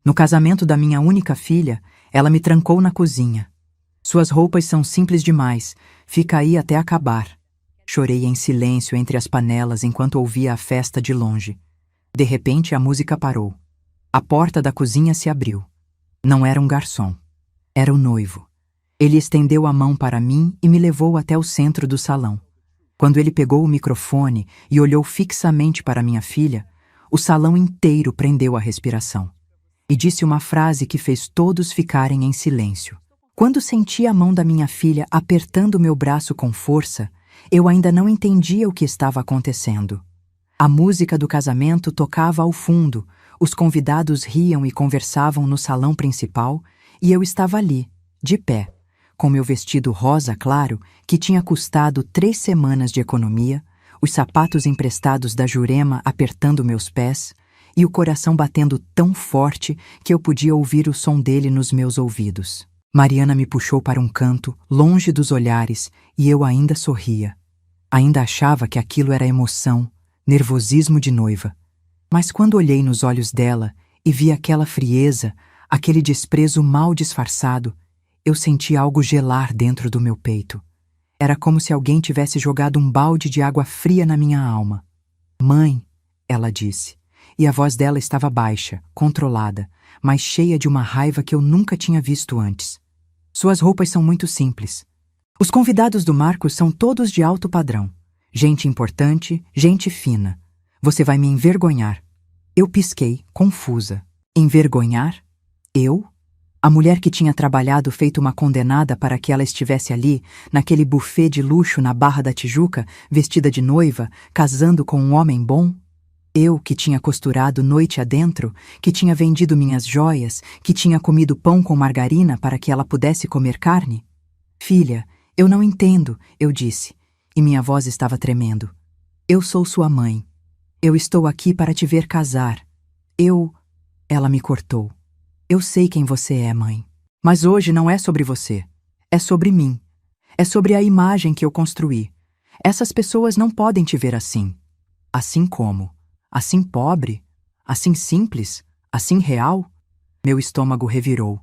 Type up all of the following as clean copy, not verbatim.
No casamento da minha única filha, ela me trancou na cozinha. Suas roupas são simples demais, fica aí até acabar. Chorei em silêncio entre as panelas enquanto ouvia a festa de longe. De repente a música parou. A porta da cozinha se abriu. Não era um garçom. Era o noivo. Ele estendeu a mão para mim e me levou até o centro do salão. Quando ele pegou o microfone e olhou fixamente para minha filha, o salão inteiro prendeu a respiração. E disse uma frase que fez todos ficarem em silêncio. Quando senti a mão da minha filha apertando meu braço com força, eu ainda não entendia o que estava acontecendo. A música do casamento tocava ao fundo, os convidados riam e conversavam no salão principal, e eu estava ali, de pé, com meu vestido rosa claro, que tinha custado 3 semanas de economia, os sapatos emprestados da Jurema apertando meus pés, e o coração batendo tão forte que eu podia ouvir o som dele nos meus ouvidos. Mariana me puxou para um canto, longe dos olhares, e eu ainda sorria. Ainda achava que aquilo era emoção, nervosismo de noiva. Mas quando olhei nos olhos dela e vi aquela frieza, aquele desprezo mal disfarçado, eu senti algo gelar dentro do meu peito. Era como se alguém tivesse jogado um balde de água fria na minha alma. "Mãe", ela disse, e a voz dela estava baixa, controlada, mas cheia de uma raiva que eu nunca tinha visto antes. "Suas roupas são muito simples. Os convidados do Marcos são todos de alto padrão. Gente importante, gente fina. Você vai me envergonhar." Eu pisquei, confusa. Envergonhar? Eu? A mulher que tinha trabalhado feito uma condenada para que ela estivesse ali, naquele buffet de luxo na Barra da Tijuca, vestida de noiva, casando com um homem bom? Eu, que tinha costurado noite adentro, que tinha vendido minhas joias, que tinha comido pão com margarina para que ela pudesse comer carne? "Filha, eu não entendo", eu disse, e minha voz estava tremendo. "Eu sou sua mãe. Eu estou aqui para te ver casar. Ela me cortou. "Eu sei quem você é, mãe. Mas hoje não é sobre você. É sobre mim. É sobre a imagem que eu construí. Essas pessoas não podem te ver assim. Assim como? Assim pobre? Assim simples? Assim real?" Meu estômago revirou.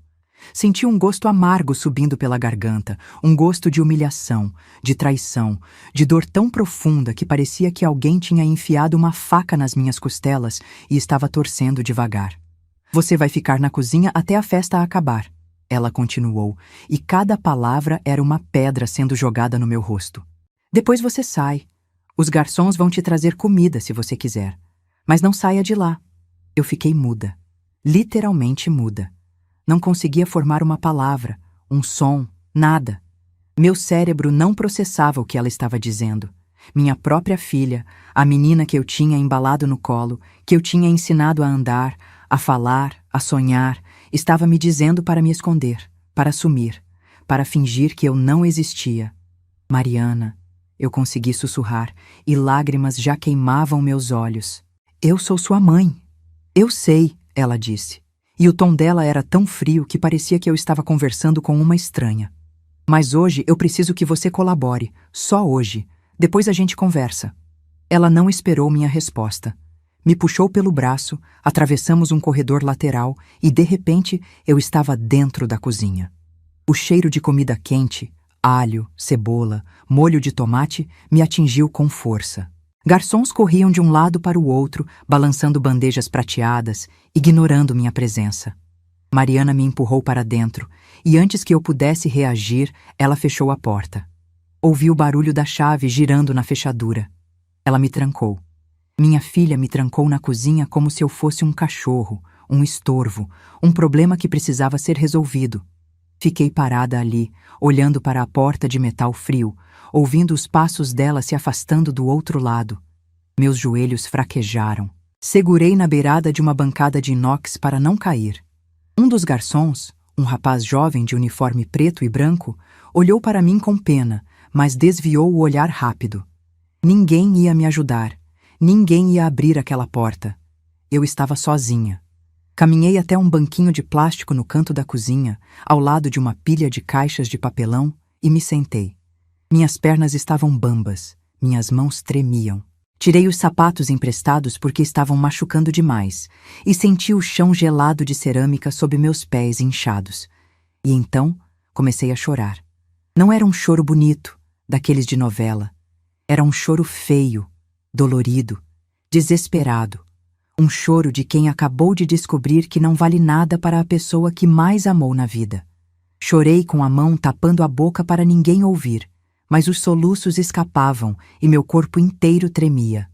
Senti um gosto amargo subindo pela garganta, um gosto de humilhação, de traição, de dor tão profunda que parecia que alguém tinha enfiado uma faca nas minhas costelas e estava torcendo devagar. "Você vai ficar na cozinha até a festa acabar", ela continuou, e cada palavra era uma pedra sendo jogada no meu rosto. "Depois você sai. Os garçons vão te trazer comida se você quiser. Mas não saia de lá." Eu fiquei muda, literalmente muda. Não conseguia formar uma palavra, um som, nada. Meu cérebro não processava o que ela estava dizendo. Minha própria filha, a menina que eu tinha embalado no colo, que eu tinha ensinado a andar, a falar, a sonhar, estava me dizendo para me esconder, para sumir, para fingir que eu não existia. "Mariana", eu consegui sussurrar, e lágrimas já queimavam meus olhos. "Eu sou sua mãe." "Eu sei", ela disse. E o tom dela era tão frio que parecia que eu estava conversando com uma estranha. "Mas hoje eu preciso que você colabore, só hoje. Depois a gente conversa." Ela não esperou minha resposta. Me puxou pelo braço, atravessamos um corredor lateral e, de repente, eu estava dentro da cozinha. O cheiro de comida quente, alho, cebola, molho de tomate, me atingiu com força. Garçons corriam de um lado para o outro, balançando bandejas prateadas, ignorando minha presença. Mariana me empurrou para dentro, e antes que eu pudesse reagir, ela fechou a porta. Ouvi o barulho da chave girando na fechadura. Ela me trancou. Minha filha me trancou na cozinha como se eu fosse um cachorro, um estorvo, um problema que precisava ser resolvido. Fiquei parada ali, olhando para a porta de metal frio, ouvindo os passos dela se afastando do outro lado. Meus joelhos fraquejaram. Segurei na beirada de uma bancada de inox para não cair. Um dos garçons, um rapaz jovem de uniforme preto e branco, olhou para mim com pena, mas desviou o olhar rápido. Ninguém ia me ajudar. Ninguém ia abrir aquela porta. Eu estava sozinha. Caminhei até um banquinho de plástico no canto da cozinha, ao lado de uma pilha de caixas de papelão, e me sentei. Minhas pernas estavam bambas, minhas mãos tremiam. Tirei os sapatos emprestados porque estavam machucando demais e senti o chão gelado de cerâmica sob meus pés inchados. E então comecei a chorar. Não era um choro bonito, daqueles de novela. Era um choro feio, dolorido, desesperado. Um choro de quem acabou de descobrir que não vale nada para a pessoa que mais amou na vida. Chorei com a mão tapando a boca para ninguém ouvir, mas os soluços escapavam e meu corpo inteiro tremia.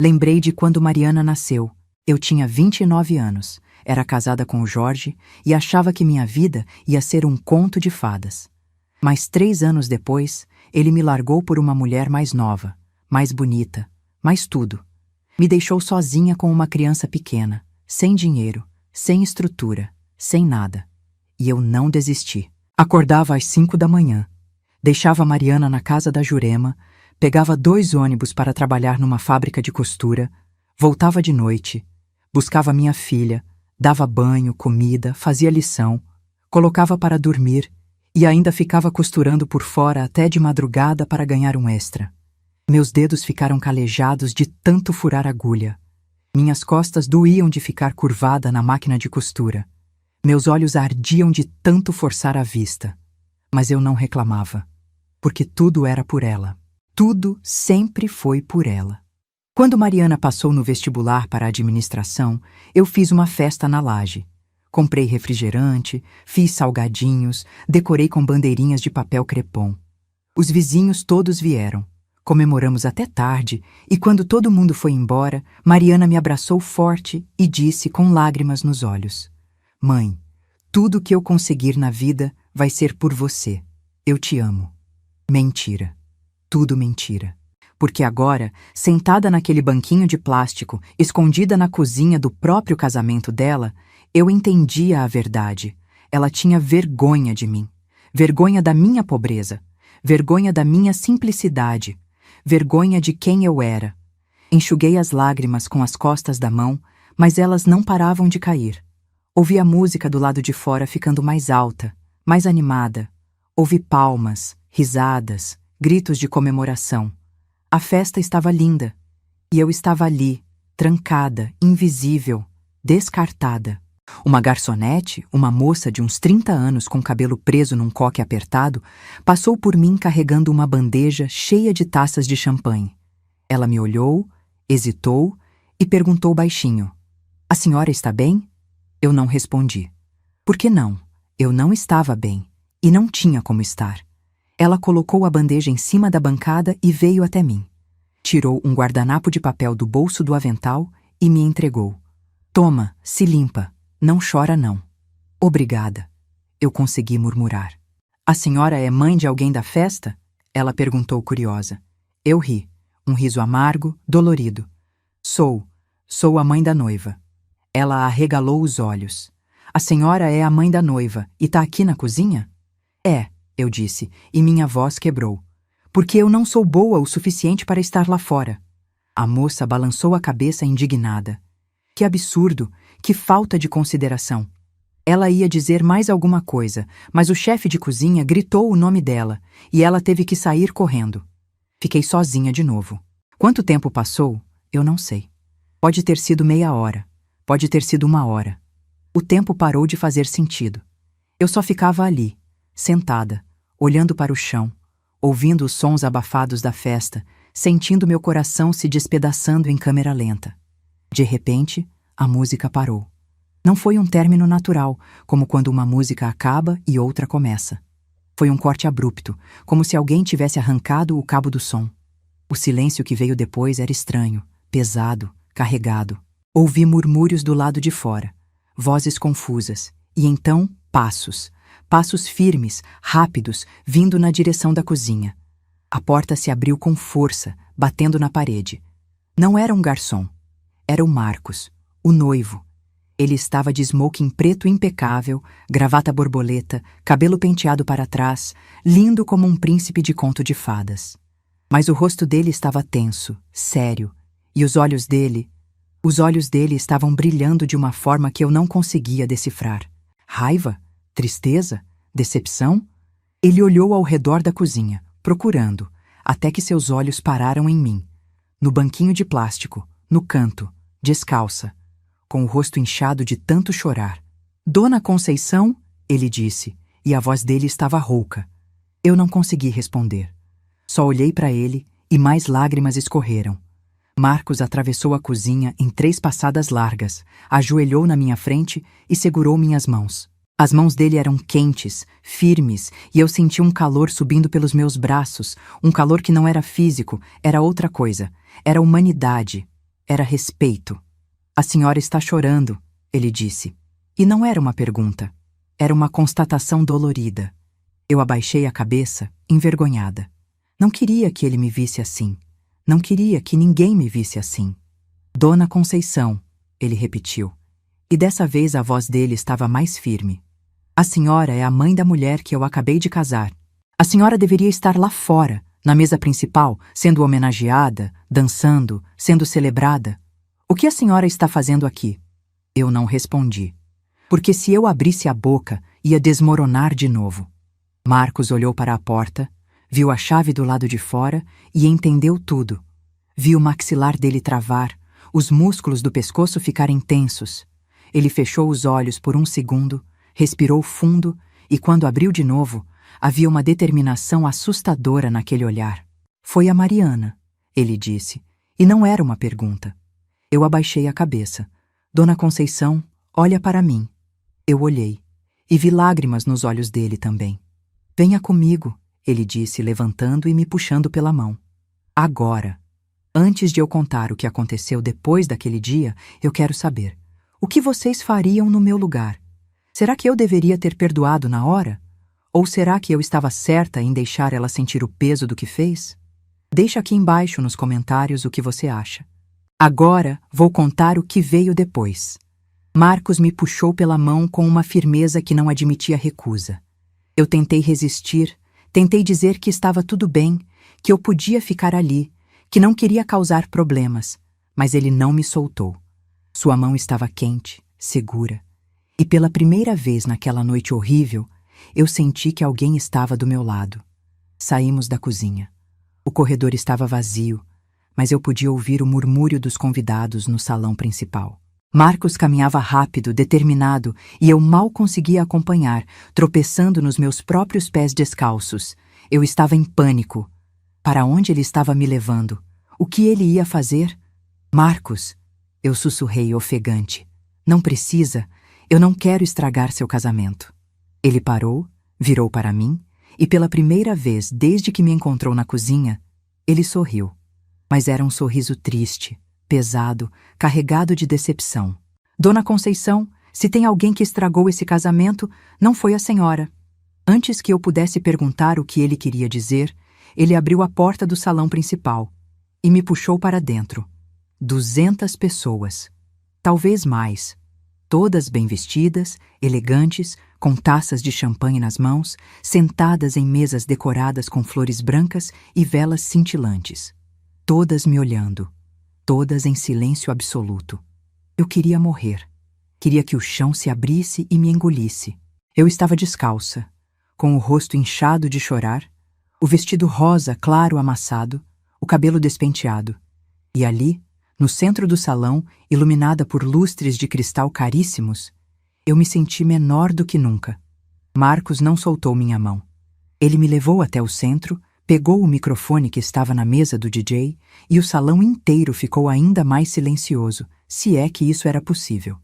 Lembrei de quando Mariana nasceu. Eu tinha 29 anos, era casada com o Jorge e achava que minha vida ia ser um conto de fadas. Mas 3 anos depois, ele me largou por uma mulher mais nova, mais bonita, mais tudo. Me deixou sozinha com uma criança pequena, sem dinheiro, sem estrutura, sem nada. E eu não desisti. Acordava às 5 da manhã. Deixava Mariana na casa da Jurema, pegava 2 ônibus para trabalhar numa fábrica de costura, voltava de noite, buscava minha filha, dava banho, comida, fazia lição, colocava para dormir e ainda ficava costurando por fora até de madrugada para ganhar um extra. Meus dedos ficaram calejados de tanto furar agulha. Minhas costas doíam de ficar curvada na máquina de costura. Meus olhos ardiam de tanto forçar a vista. Mas eu não reclamava, porque tudo era por ela. Tudo sempre foi por ela. Quando Mariana passou no vestibular para a administração, eu fiz uma festa na laje. Comprei refrigerante, fiz salgadinhos, decorei com bandeirinhas de papel crepom. Os vizinhos todos vieram. Comemoramos até tarde e quando todo mundo foi embora, Mariana me abraçou forte e disse com lágrimas nos olhos: "Mãe, tudo que eu conseguir na vida vai ser por você. Eu te amo." Mentira. Tudo mentira. Porque agora, sentada naquele banquinho de plástico, escondida na cozinha do próprio casamento dela, eu entendia a verdade. Ela tinha vergonha de mim. Vergonha da minha pobreza. Vergonha da minha simplicidade. Vergonha de quem eu era. Enxuguei as lágrimas com as costas da mão, mas elas não paravam de cair. Ouvi a música do lado de fora ficando mais alta, mais animada. Ouvi palmas, risadas, gritos de comemoração. A festa estava linda. E eu estava ali, trancada, invisível, descartada. Uma garçonete, uma moça de uns 30 anos com cabelo preso num coque apertado, passou por mim carregando uma bandeja cheia de taças de champanhe. Ela me olhou, hesitou e perguntou baixinho: "A senhora está bem?" Eu não respondi. Por que não? Eu não estava bem. E não tinha como estar. Ela colocou a bandeja em cima da bancada e veio até mim. Tirou um guardanapo de papel do bolso do avental e me entregou. "Toma, se limpa. Não chora, não." "Obrigada." Eu consegui murmurar. "A senhora é mãe de alguém da festa?" Ela perguntou curiosa. Eu ri. Um riso amargo, dolorido. Sou a mãe da noiva." Ela arregalou os olhos. "A senhora é a mãe da noiva e tá aqui na cozinha?" "É," eu disse, e minha voz quebrou. "Porque eu não sou boa o suficiente para estar lá fora." A moça balançou a cabeça indignada. Que absurdo, que falta de consideração. Ela ia dizer mais alguma coisa, mas o chefe de cozinha gritou o nome dela e ela teve que sair correndo. Fiquei sozinha de novo. Quanto tempo passou? Eu não sei. Pode ter sido meia hora. Pode ter sido 1 hora. O tempo parou de fazer sentido. Eu só ficava ali, sentada, olhando para o chão, ouvindo os sons abafados da festa, sentindo meu coração se despedaçando em câmera lenta. De repente, a música parou. Não foi um término natural, como quando uma música acaba e outra começa. Foi um corte abrupto, como se alguém tivesse arrancado o cabo do som. O silêncio que veio depois era estranho, pesado, carregado. Ouvi murmúrios do lado de fora, vozes confusas, e então passos. Passos firmes, rápidos, vindo na direção da cozinha. A porta se abriu com força, batendo na parede. Não era um garçom. Era o Marcos, o noivo. Ele estava de smoking preto impecável, gravata borboleta, cabelo penteado para trás, lindo como um príncipe de conto de fadas. Mas o rosto dele estava tenso, sério, e os olhos dele estavam brilhando de uma forma que eu não conseguia decifrar. Raiva? Tristeza? Decepção? Ele olhou ao redor da cozinha, procurando, até que seus olhos pararam em mim. no banquinho de plástico, no canto, descalça, com o rosto inchado de tanto chorar. Dona Conceição, ele disse, e a voz dele estava rouca. Eu não consegui responder. Só olhei para ele e mais lágrimas escorreram. Marcos atravessou a cozinha em 3 passadas largas, ajoelhou na minha frente e segurou minhas mãos. As mãos dele eram quentes, firmes, e eu senti um calor subindo pelos meus braços, um calor que não era físico, era outra coisa, era humanidade, era respeito. A senhora está chorando, ele disse. E não era uma pergunta, era uma constatação dolorida. Eu abaixei a cabeça, envergonhada. Não queria que ele me visse assim. Não queria que ninguém me visse assim. Dona Conceição, ele repetiu. E dessa vez a voz dele estava mais firme. A senhora é a mãe da mulher que eu acabei de casar. A senhora deveria estar lá fora, na mesa principal, sendo homenageada, dançando, sendo celebrada. O que a senhora está fazendo aqui? Eu não respondi. Porque se eu abrisse a boca, ia desmoronar de novo. Marcos olhou para a porta, viu a chave do lado de fora e entendeu tudo. Viu o maxilar dele travar, os músculos do pescoço ficarem tensos. Ele fechou os olhos por um segundo, respirou fundo e, quando abriu de novo, havia uma determinação assustadora naquele olhar. Foi a Mariana, ele disse, e não era uma pergunta. Eu abaixei a cabeça. Dona Conceição, olha para mim. Eu olhei e vi lágrimas nos olhos dele também. Venha comigo, ele disse, levantando e me puxando pela mão. Agora, antes de eu contar o que aconteceu depois daquele dia, eu quero saber. O que vocês fariam no meu lugar? Será que eu deveria ter perdoado na hora? Ou será que eu estava certa em deixar ela sentir o peso do que fez? Deixa aqui embaixo nos comentários o que você acha. Agora vou contar o que veio depois. Marcos me puxou pela mão com uma firmeza que não admitia recusa. Eu tentei resistir, tentei dizer que estava tudo bem, que eu podia ficar ali, que não queria causar problemas, mas ele não me soltou. Sua mão estava quente, segura. E pela primeira vez naquela noite horrível, eu senti que alguém estava do meu lado. Saímos da cozinha. O corredor estava vazio, mas eu podia ouvir o murmúrio dos convidados no salão principal. Marcos caminhava rápido, determinado, e eu mal conseguia acompanhar, tropeçando nos meus próprios pés descalços. Eu estava em pânico. Para onde ele estava me levando? O que ele ia fazer? Marcos, eu sussurrei ofegante. Não precisa, eu não quero estragar seu casamento. Ele parou, virou para mim, e pela primeira vez desde que me encontrou na cozinha, ele sorriu. Mas era um sorriso triste, pesado, carregado de decepção. Dona Conceição, se tem alguém que estragou esse casamento, não foi a senhora. Antes que eu pudesse perguntar o que ele queria dizer, ele abriu a porta do salão principal e me puxou para dentro. 200 pessoas, talvez mais, todas bem vestidas, elegantes, com taças de champanhe nas mãos, sentadas em mesas decoradas com flores brancas e velas cintilantes. Todas me olhando, todas em silêncio absoluto. Eu queria morrer. Queria que o chão se abrisse e me engolisse. Eu estava descalça, com o rosto inchado de chorar, o vestido rosa claro amassado, o cabelo despenteado. E ali, no centro do salão, iluminada por lustres de cristal caríssimos, eu me senti menor do que nunca. Marcos não soltou minha mão. Ele me levou até o centro, pegou o microfone que estava na mesa do DJ e o salão inteiro ficou ainda mais silencioso, se é que isso era possível.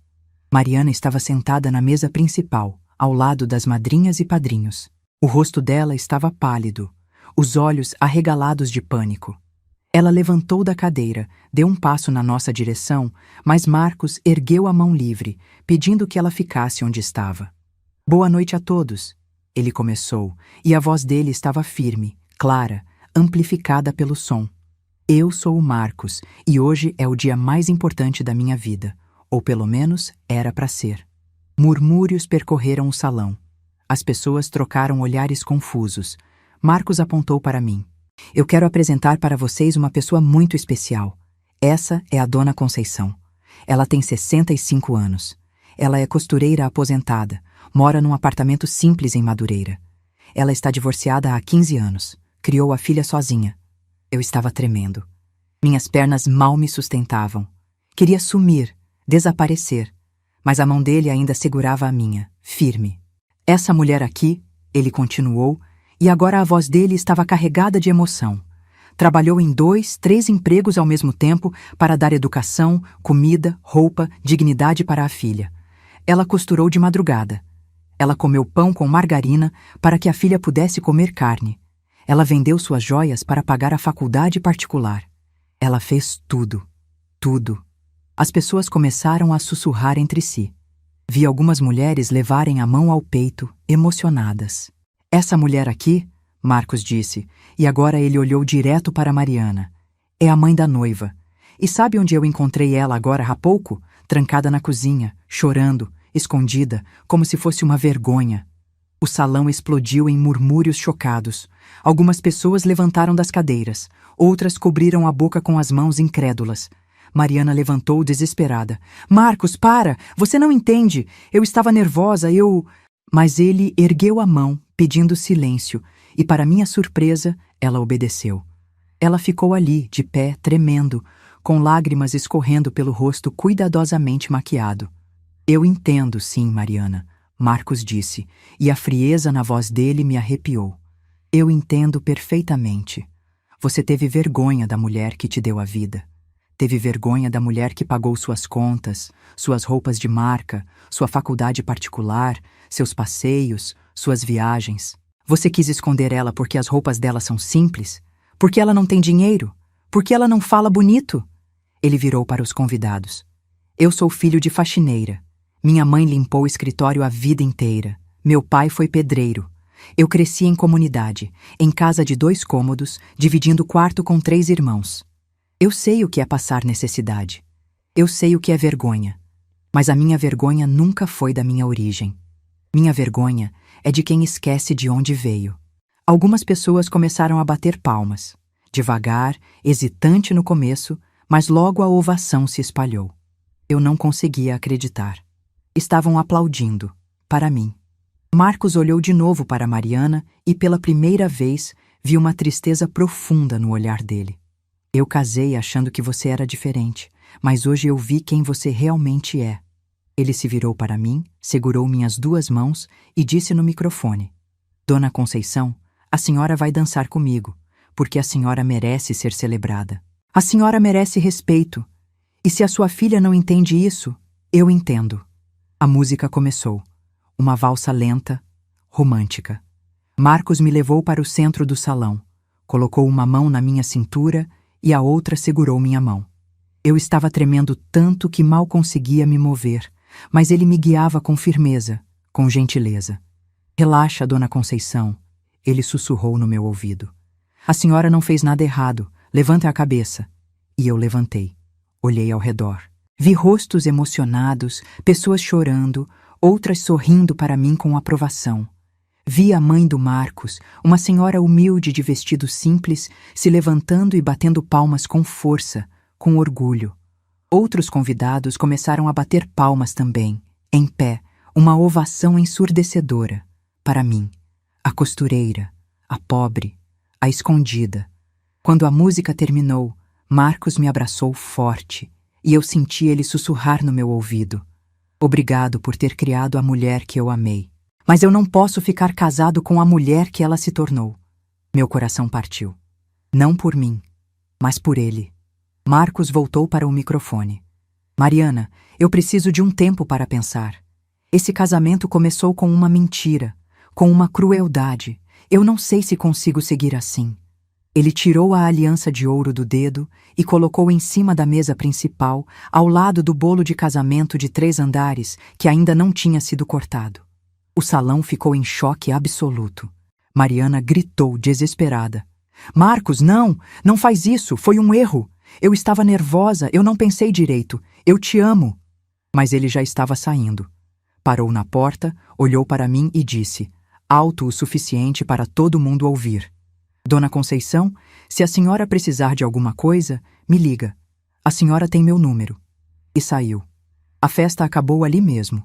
Mariana estava sentada na mesa principal, ao lado das madrinhas e padrinhos. O rosto dela estava pálido, os olhos arregalados de pânico. Ela levantou da cadeira, deu um passo na nossa direção, mas Marcos ergueu a mão livre, pedindo que ela ficasse onde estava. Boa noite a todos, ele começou, e a voz dele estava firme, clara, amplificada pelo som. Eu sou o Marcos, e hoje é o dia mais importante da minha vida, ou pelo menos era para ser. Murmúrios percorreram o salão. As pessoas trocaram olhares confusos. Marcos apontou para mim. Eu quero apresentar para vocês uma pessoa muito especial. Essa é a Dona Conceição. Ela tem 65 anos. Ela é costureira aposentada, mora num apartamento simples em Madureira. Ela está divorciada há 15 anos. Criou a filha sozinha. Eu estava tremendo. Minhas pernas mal me sustentavam. Queria sumir, desaparecer, mas a mão dele ainda segurava a minha, firme. Essa mulher aqui, ele continuou, e agora a voz dele estava carregada de emoção. Trabalhou em 2, 3 empregos ao mesmo tempo para dar educação, comida, roupa, dignidade para a filha. Ela costurou de madrugada. Ela comeu pão com margarina para que a filha pudesse comer carne. Ela vendeu suas joias para pagar a faculdade particular. Ela fez tudo. Tudo. As pessoas começaram a sussurrar entre si. Vi algumas mulheres levarem a mão ao peito, emocionadas. Essa mulher aqui, Marcos disse, e agora ele olhou direto para Mariana. É a mãe da noiva. E sabe onde eu encontrei ela agora há pouco? Trancada na cozinha, chorando, escondida, como se fosse uma vergonha. O salão explodiu em murmúrios chocados. Algumas pessoas levantaram das cadeiras, outras cobriram a boca com as mãos incrédulas. Mariana levantou desesperada. Marcos, para! Você não entende! Eu estava nervosa, Mas ele ergueu a mão, pedindo silêncio, e para minha surpresa, ela obedeceu. Ela ficou ali, de pé, tremendo, com lágrimas escorrendo pelo rosto cuidadosamente maquiado. Eu entendo, sim, Mariana, Marcos disse, e a frieza na voz dele me arrepiou. Eu entendo perfeitamente. Você teve vergonha da mulher que te deu a vida. Teve vergonha da mulher que pagou suas contas, suas roupas de marca, sua faculdade particular, seus passeios, suas viagens. Você quis esconder ela porque as roupas dela são simples? Porque ela não tem dinheiro? Porque ela não fala bonito? Ele virou para os convidados. Eu sou filho de faxineira. Minha mãe limpou o escritório a vida inteira. Meu pai foi pedreiro. Eu cresci em comunidade, em casa de 2 cômodos, dividindo quarto com 3 irmãos. Eu sei o que é passar necessidade. Eu sei o que é vergonha. Mas a minha vergonha nunca foi da minha origem. Minha vergonha é de quem esquece de onde veio. Algumas pessoas começaram a bater palmas. Devagar, hesitante no começo, mas logo a ovação se espalhou. Eu não conseguia acreditar. Estavam aplaudindo, para mim. Marcos olhou de novo para Mariana e, pela primeira vez, vi uma tristeza profunda no olhar dele. Eu casei achando que você era diferente, mas hoje eu vi quem você realmente é. Ele se virou para mim, segurou minhas 2 mãos e disse no microfone: Dona Conceição, a senhora vai dançar comigo, porque a senhora merece ser celebrada. A senhora merece respeito. E se a sua filha não entende isso, eu entendo. A música começou. Uma valsa lenta, romântica. Marcos me levou para o centro do salão, colocou uma mão na minha cintura e a outra segurou minha mão. Eu estava tremendo tanto que mal conseguia me mover, mas ele me guiava com firmeza, com gentileza. Relaxa, Dona Conceição, ele sussurrou no meu ouvido. A senhora não fez nada errado, levanta a cabeça. E eu levantei. Olhei ao redor. Vi rostos emocionados, pessoas chorando, outras sorrindo para mim com aprovação. Vi a mãe do Marcos, uma senhora humilde de vestido simples, se levantando e batendo palmas com força, com orgulho. Outros convidados começaram a bater palmas também, em pé, uma ovação ensurdecedora. Para mim, a costureira, a pobre, a escondida. Quando a música terminou, Marcos me abraçou forte, e eu senti ele sussurrar no meu ouvido. Obrigado por ter criado a mulher que eu amei. Mas eu não posso ficar casado com a mulher que ela se tornou. Meu coração partiu. Não por mim, mas por ele. Marcos voltou para o microfone. Mariana, eu preciso de um tempo para pensar. Esse casamento começou com uma mentira, com uma crueldade. Eu não sei se consigo seguir assim. Ele tirou a aliança de ouro do dedo e colocou em cima da mesa principal, ao lado do bolo de casamento de 3 andares, que ainda não tinha sido cortado. O salão ficou em choque absoluto. Mariana gritou, desesperada. Marcos, não! Não faz isso! Foi um erro! Eu estava nervosa, eu não pensei direito. Eu te amo! Mas ele já estava saindo. Parou na porta, olhou para mim e disse, alto o suficiente para todo mundo ouvir. Dona Conceição, se a senhora precisar de alguma coisa, me liga. A senhora tem meu número. E saiu. A festa acabou ali mesmo.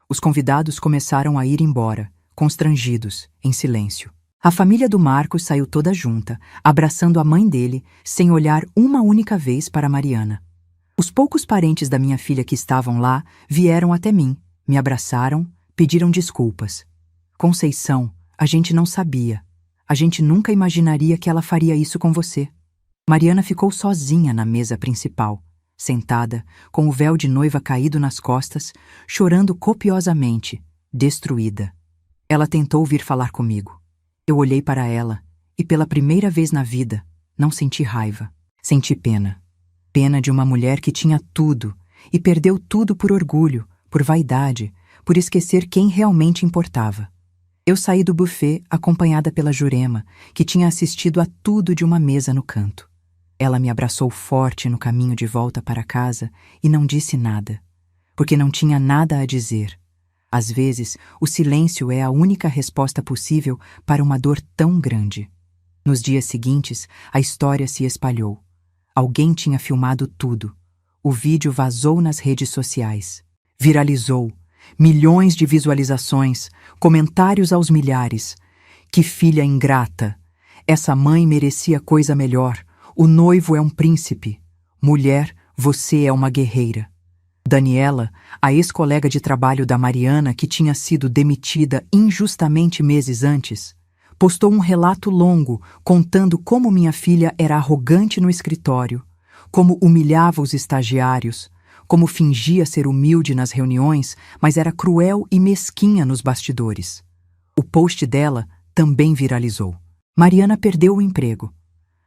Os convidados começaram a ir embora, constrangidos, em silêncio. A família do Marcos saiu toda junta, abraçando a mãe dele, sem olhar uma única vez para Mariana. Os poucos parentes da minha filha que estavam lá vieram até mim, me abraçaram, pediram desculpas. Conceição, a gente não sabia. A gente nunca imaginaria que ela faria isso com você. Mariana ficou sozinha na mesa principal, sentada, com o véu de noiva caído nas costas, chorando copiosamente, destruída. Ela tentou vir falar comigo. Eu olhei para ela e, pela primeira vez na vida, não senti raiva. Senti pena. Pena de uma mulher que tinha tudo e perdeu tudo por orgulho, por vaidade, por esquecer quem realmente importava. Eu saí do buffet acompanhada pela Jurema, que tinha assistido a tudo de uma mesa no canto. Ela me abraçou forte no caminho de volta para casa e não disse nada, porque não tinha nada a dizer. Às vezes, o silêncio é a única resposta possível para uma dor tão grande. Nos dias seguintes, a história se espalhou. Alguém tinha filmado tudo. O vídeo vazou nas redes sociais. Viralizou. Milhões de visualizações, comentários aos milhares. Que filha ingrata! Essa mãe merecia coisa melhor. O noivo é um príncipe. Mulher, você é uma guerreira. Daniela, a ex-colega de trabalho da Mariana que tinha sido demitida injustamente meses antes, postou um relato longo contando como minha filha era arrogante no escritório, como humilhava os estagiários, como fingia ser humilde nas reuniões, mas era cruel e mesquinha nos bastidores. O post dela também viralizou. Mariana perdeu o emprego.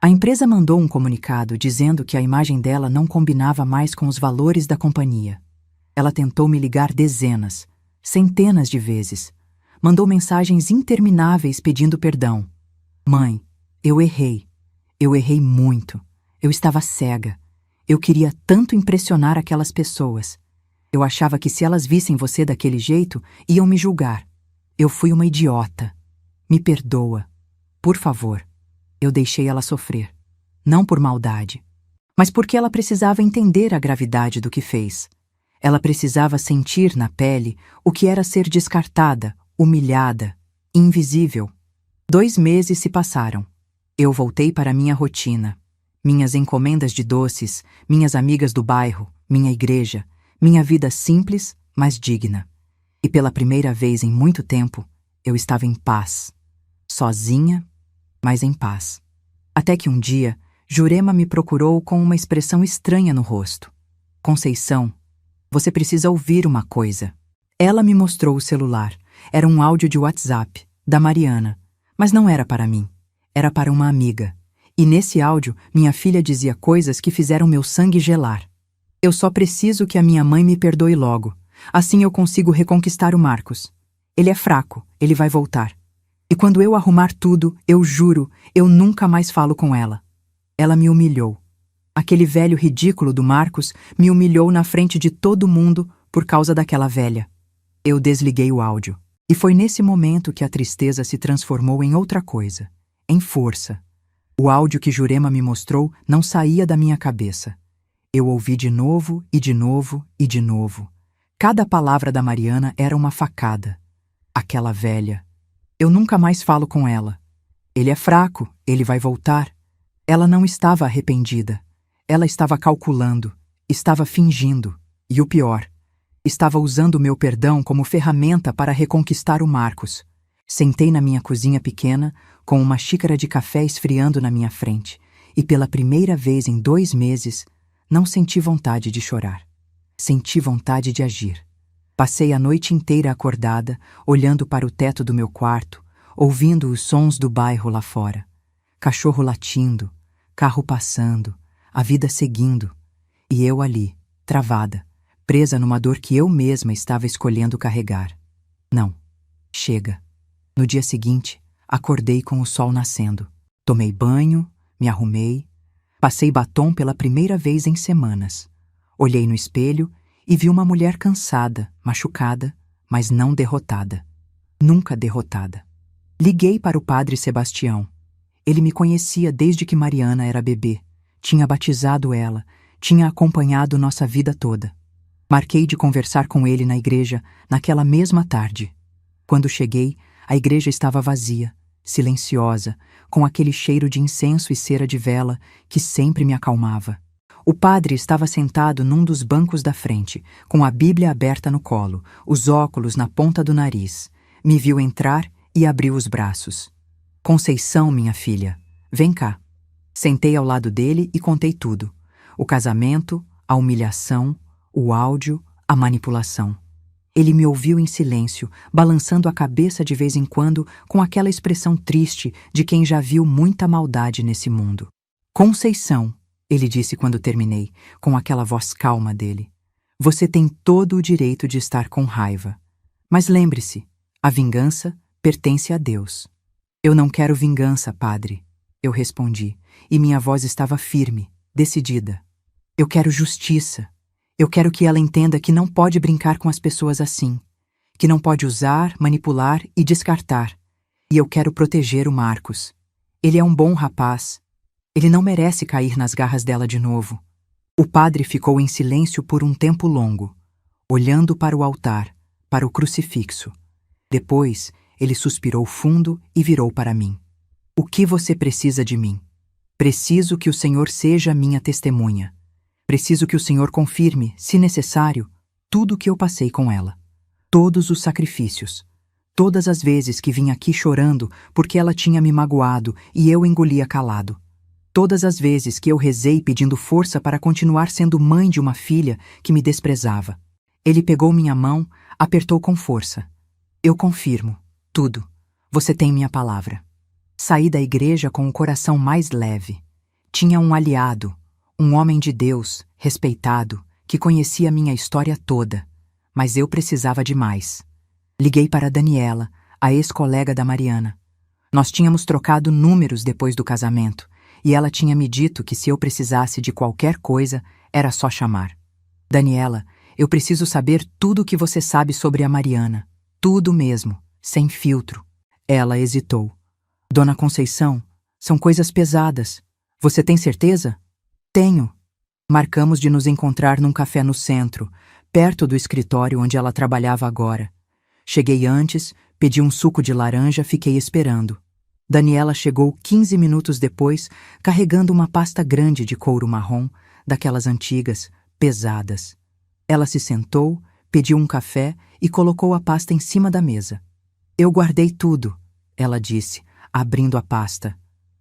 A empresa mandou um comunicado dizendo que a imagem dela não combinava mais com os valores da companhia. Ela tentou me ligar dezenas, centenas de vezes. Mandou mensagens intermináveis pedindo perdão. Mãe, eu errei. Eu errei muito. Eu estava cega. Eu queria tanto impressionar aquelas pessoas. Eu achava que se elas vissem você daquele jeito, iam me julgar. Eu fui uma idiota. Me perdoa. Por favor. Eu deixei ela sofrer. Não por maldade, mas porque ela precisava entender a gravidade do que fez. Ela precisava sentir na pele o que era ser descartada, humilhada, invisível. 2 meses se passaram. Eu voltei para minha rotina. Minhas encomendas de doces, minhas amigas do bairro, minha igreja, minha vida simples, mas digna. E pela primeira vez em muito tempo, eu estava em paz. Sozinha, mas em paz. Até que um dia, Jurema me procurou com uma expressão estranha no rosto. Conceição, você precisa ouvir uma coisa. Ela me mostrou o celular. Era um áudio de WhatsApp, da Mariana. Mas não era para mim. Era para uma amiga. E nesse áudio, minha filha dizia coisas que fizeram meu sangue gelar. Eu só preciso que a minha mãe me perdoe logo. Assim eu consigo reconquistar o Marcos. Ele é fraco, ele vai voltar. E quando eu arrumar tudo, eu juro, eu nunca mais falo com ela. Ela me humilhou. Aquele velho ridículo do Marcos me humilhou na frente de todo mundo por causa daquela velha. Eu desliguei o áudio. E foi nesse momento que a tristeza se transformou em outra coisa, em força. O áudio que Jurema me mostrou não saía da minha cabeça. Eu ouvi de novo e de novo e de novo. Cada palavra da Mariana era uma facada. Aquela velha. Eu nunca mais falo com ela. Ele é fraco, ele vai voltar. Ela não estava arrependida. Ela estava calculando, estava fingindo. E o pior, estava usando o meu perdão como ferramenta para reconquistar o Marcos. Sentei na minha cozinha pequena, com uma xícara de café esfriando na minha frente, e pela primeira vez em 2 meses, não senti vontade de chorar. Senti vontade de agir. Passei a noite inteira acordada, olhando para o teto do meu quarto, ouvindo os sons do bairro lá fora. Cachorro latindo, carro passando, a vida seguindo. E eu ali, travada, presa numa dor que eu mesma estava escolhendo carregar. Não. Chega. No dia seguinte, acordei com o sol nascendo. Tomei banho, me arrumei, passei batom pela primeira vez em semanas. Olhei no espelho e vi uma mulher cansada, machucada, mas não derrotada. Nunca derrotada. Liguei para o padre Sebastião. Ele me conhecia desde que Mariana era bebê. Tinha batizado ela, tinha acompanhado nossa vida toda. Marquei de conversar com ele na igreja naquela mesma tarde. Quando cheguei, a igreja estava vazia. silenciosa, com aquele cheiro de incenso e cera de vela que sempre me acalmava. O padre estava sentado num dos bancos da frente, com a Bíblia aberta no colo, os óculos na ponta do nariz. Me viu entrar e abriu os braços. Conceição, minha filha, vem cá. Sentei ao lado dele e contei tudo. O casamento, a humilhação, o áudio, a manipulação. Ele me ouviu em silêncio, balançando a cabeça de vez em quando com aquela expressão triste de quem já viu muita maldade nesse mundo. Conceição, ele disse quando terminei, com aquela voz calma dele. Você tem todo o direito de estar com raiva. Mas lembre-se, a vingança pertence a Deus. Eu não quero vingança, padre, eu respondi, e minha voz estava firme, decidida. Eu quero justiça. Eu quero que ela entenda que não pode brincar com as pessoas assim, que não pode usar, manipular e descartar. E eu quero proteger o Marcos. Ele é um bom rapaz. Ele não merece cair nas garras dela de novo. O padre ficou em silêncio por um tempo longo, olhando para o altar, para o crucifixo. Depois, ele suspirou fundo e virou para mim. O que você precisa de mim? Preciso que o Senhor seja minha testemunha. Preciso que o Senhor confirme, se necessário, tudo o que eu passei com ela. Todos os sacrifícios. Todas as vezes que vim aqui chorando porque ela tinha me magoado e eu engolia calado. Todas as vezes que eu rezei pedindo força para continuar sendo mãe de uma filha que me desprezava. Ele pegou minha mão, apertou com força. Eu confirmo. Tudo. Você tem minha palavra. Saí da igreja com o coração mais leve. Tinha um aliado. Um homem de Deus, respeitado, que conhecia minha história toda. Mas eu precisava de mais. Liguei para Daniela, a ex-colega da Mariana. Nós tínhamos trocado números depois do casamento, e ela tinha me dito que se eu precisasse de qualquer coisa, era só chamar. Daniela, eu preciso saber tudo o que você sabe sobre a Mariana. Tudo mesmo, sem filtro. Ela hesitou. Dona Conceição, são coisas pesadas. Você tem certeza? Tenho. Marcamos de nos encontrar num café no centro, perto do escritório onde ela trabalhava agora. Cheguei antes, pedi um suco de laranja, fiquei esperando. Daniela chegou 15 minutos depois, carregando uma pasta grande de couro marrom, daquelas antigas, pesadas. Ela se sentou, pediu um café e colocou a pasta em cima da mesa. Eu guardei tudo, ela disse, abrindo a pasta,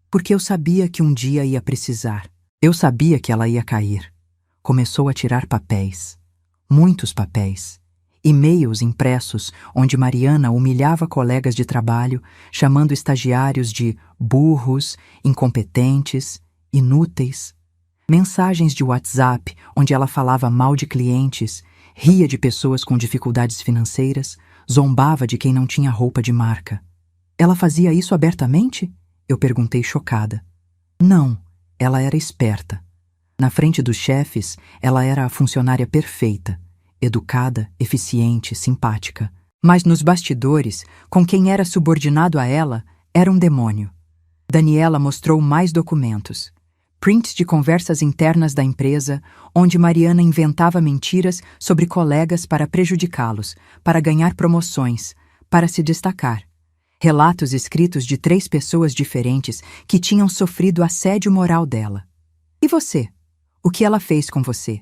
porque eu sabia que um dia ia precisar. Eu sabia que ela ia cair. Começou a tirar papéis. Muitos papéis. E-mails impressos onde Mariana humilhava colegas de trabalho, chamando estagiários de burros, incompetentes, inúteis. Mensagens de WhatsApp onde ela falava mal de clientes, ria de pessoas com dificuldades financeiras, zombava de quem não tinha roupa de marca. Ela fazia isso abertamente? Eu perguntei chocada. Não. Ela era esperta. Na frente dos chefes, ela era a funcionária perfeita, educada, eficiente, simpática. Mas nos bastidores, com quem era subordinado a ela, era um demônio. Daniela mostrou mais documentos. Prints de conversas internas da empresa, onde Mariana inventava mentiras sobre colegas para prejudicá-los, para ganhar promoções, para se destacar. Relatos escritos de 3 pessoas diferentes que tinham sofrido assédio moral dela. E você? O que ela fez com você?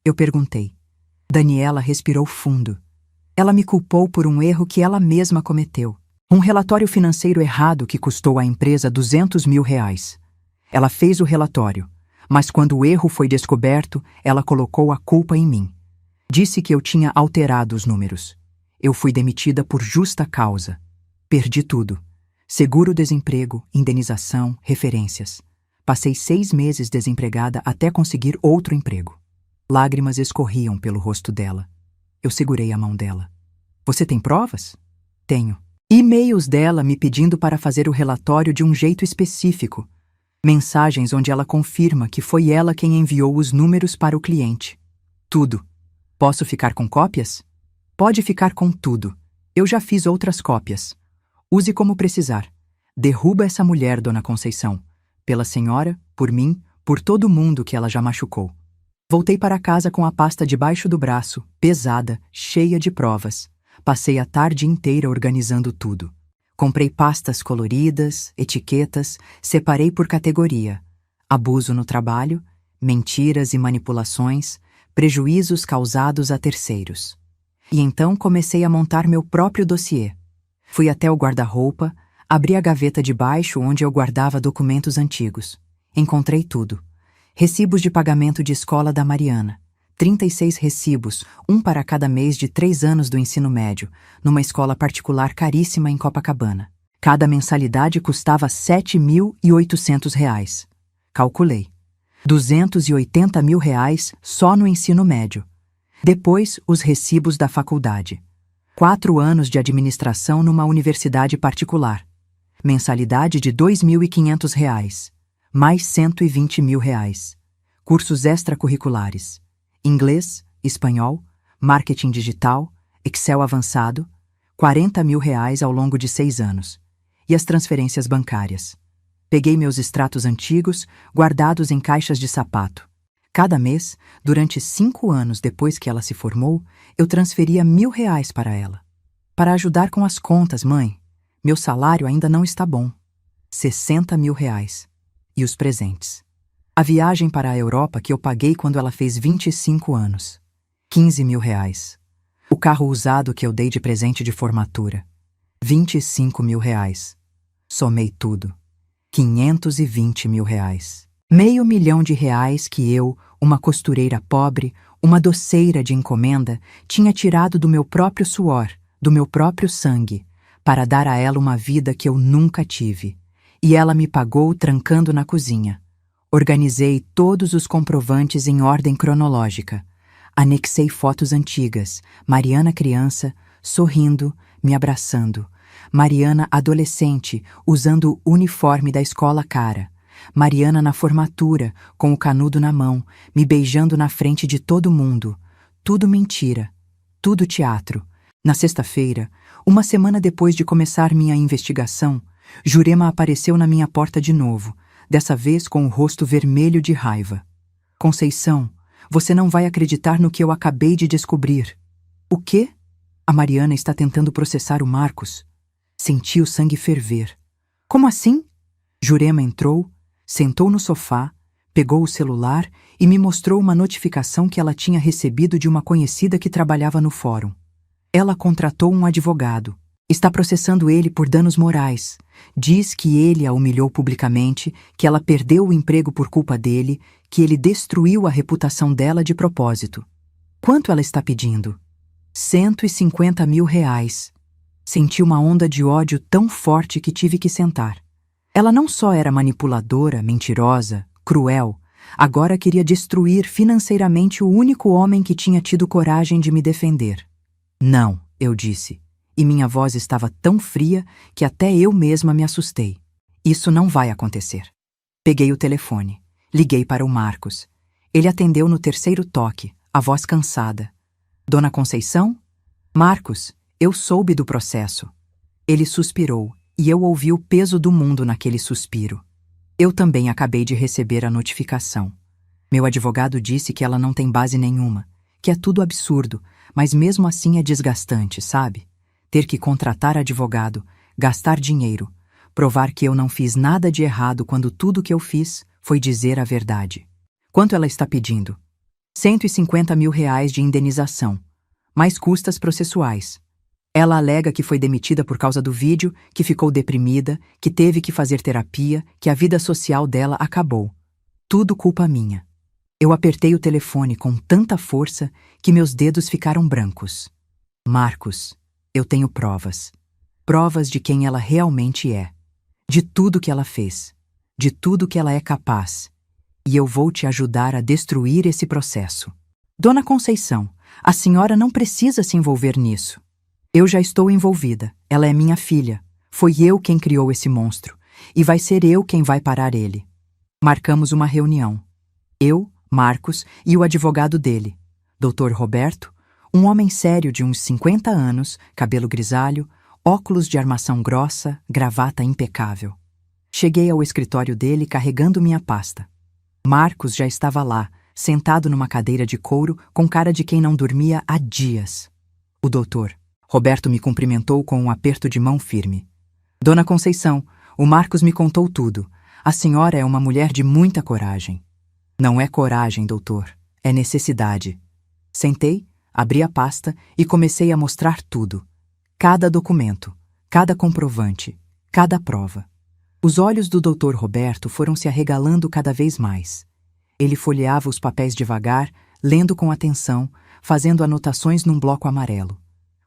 Eu perguntei. Daniela respirou fundo. Ela me culpou por um erro que ela mesma cometeu. Um relatório financeiro errado que custou à empresa R$200 mil. Ela fez o relatório, mas quando o erro foi descoberto, ela colocou a culpa em mim. Disse que eu tinha alterado os números. Eu fui demitida por justa causa. Perdi tudo. Seguro-desemprego, indenização, referências. Passei 6 meses desempregada até conseguir outro emprego. Lágrimas escorriam pelo rosto dela. Eu segurei a mão dela. Você tem provas? Tenho. E-mails dela me pedindo para fazer o relatório de um jeito específico. Mensagens onde ela confirma que foi ela quem enviou os números para o cliente. Tudo. Posso ficar com cópias? Pode ficar com tudo. Eu já fiz outras cópias. Use como precisar. Derruba essa mulher, Dona Conceição. Pela senhora, por mim, por todo mundo que ela já machucou. Voltei para casa com a pasta debaixo do braço, pesada, cheia de provas. Passei a tarde inteira organizando tudo. Comprei pastas coloridas, etiquetas, separei por categoria: abuso no trabalho, mentiras e manipulações, prejuízos causados a terceiros. E então comecei a montar meu próprio dossiê. Fui até o guarda-roupa, abri a gaveta de baixo onde eu guardava documentos antigos. Encontrei tudo. Recibos de pagamento de escola da Mariana. 36 recibos, um para cada mês de 3 anos do ensino médio, numa escola particular caríssima em Copacabana. Cada mensalidade custava R$ 7.800. Calculei. R$ 280 mil só no ensino médio. Depois, os recibos da faculdade. 4 anos de administração numa universidade particular. Mensalidade de R$ 2.500, mais R$ 120 mil. Cursos extracurriculares. Inglês, espanhol, marketing digital, Excel avançado, R$ 40 mil ao longo de 6 anos. E as transferências bancárias. Peguei meus extratos antigos, guardados em caixas de sapato. Cada mês, durante 5 anos depois que ela se formou, eu transferia R$ 1.000 para ela. Para ajudar com as contas, mãe. Meu salário ainda não está bom. R$ 60 mil. E os presentes. A viagem para a Europa que eu paguei quando ela fez 25 anos. R$ 15 mil. O carro usado que eu dei de presente de formatura. R$ 25 mil. Somei tudo. R$ 520 mil. R$ 500.000 que eu, uma costureira pobre, uma doceira de encomenda, tinha tirado do meu próprio suor, do meu próprio sangue, para dar a ela uma vida que eu nunca tive. E ela me pagou trancando na cozinha. Organizei todos os comprovantes em ordem cronológica. Anexei fotos antigas, Mariana criança, sorrindo, me abraçando. Mariana adolescente, usando o uniforme da escola cara. Mariana na formatura, com o canudo na mão, me beijando na frente de todo mundo. Tudo mentira. Tudo teatro. Na sexta-feira, uma semana depois de começar minha investigação, Jurema apareceu na minha porta de novo, dessa vez com o rosto vermelho de raiva. Conceição, você não vai acreditar no que eu acabei de descobrir. O quê? A Mariana está tentando processar o Marcos. Senti o sangue ferver. Como assim? Jurema entrou, sentou no sofá, pegou o celular e me mostrou uma notificação que ela tinha recebido de uma conhecida que trabalhava no fórum. Ela contratou um advogado. Está processando ele por danos morais. Diz que ele a humilhou publicamente, que ela perdeu o emprego por culpa dele, que ele destruiu a reputação dela de propósito. Quanto ela está pedindo? R$ 150 mil. Senti uma onda de ódio tão forte que tive que sentar. Ela não só era manipuladora, mentirosa, cruel, agora queria destruir financeiramente o único homem que tinha tido coragem de me defender. Não, eu disse, e minha voz estava tão fria que até eu mesma me assustei. Isso não vai acontecer. Peguei o telefone, liguei para o Marcos. Ele atendeu no terceiro toque, a voz cansada. Dona Conceição? Marcos, eu soube do processo. Ele suspirou, e eu ouvi o peso do mundo naquele suspiro. Eu também acabei de receber a notificação. Meu advogado disse que ela não tem base nenhuma, que é tudo absurdo, mas mesmo assim é desgastante, sabe? Ter que contratar advogado, gastar dinheiro, provar que eu não fiz nada de errado quando tudo que eu fiz foi dizer a verdade. Quanto ela está pedindo? R$ 150 mil de indenização, mais custas processuais. Ela alega que foi demitida por causa do vídeo, que ficou deprimida, que teve que fazer terapia, que a vida social dela acabou. Tudo culpa minha. Eu apertei o telefone com tanta força que meus dedos ficaram brancos. Marcos, eu tenho provas. Provas de quem ela realmente é. De tudo que ela fez. De tudo que ela é capaz. E eu vou te ajudar a destruir esse processo. Dona Conceição, a senhora não precisa se envolver nisso. Eu já estou envolvida. Ela é minha filha. Foi eu quem criou esse monstro. E vai ser eu quem vai parar ele. Marcamos uma reunião. Eu, Marcos e o advogado dele, Dr. Roberto, um homem sério de uns 50 anos, cabelo grisalho, óculos de armação grossa, gravata impecável. Cheguei ao escritório dele carregando minha pasta. Marcos já estava lá, sentado numa cadeira de couro, com cara de quem não dormia há dias. O doutor Roberto me cumprimentou com um aperto de mão firme. Dona Conceição, o Marcos me contou tudo. A senhora é uma mulher de muita coragem. Não é coragem, doutor. É necessidade. Sentei, abri a pasta e comecei a mostrar tudo. Cada documento, cada comprovante, cada prova. Os olhos do doutor Roberto foram se arregalando cada vez mais. Ele folheava os papéis devagar, lendo com atenção, fazendo anotações num bloco amarelo.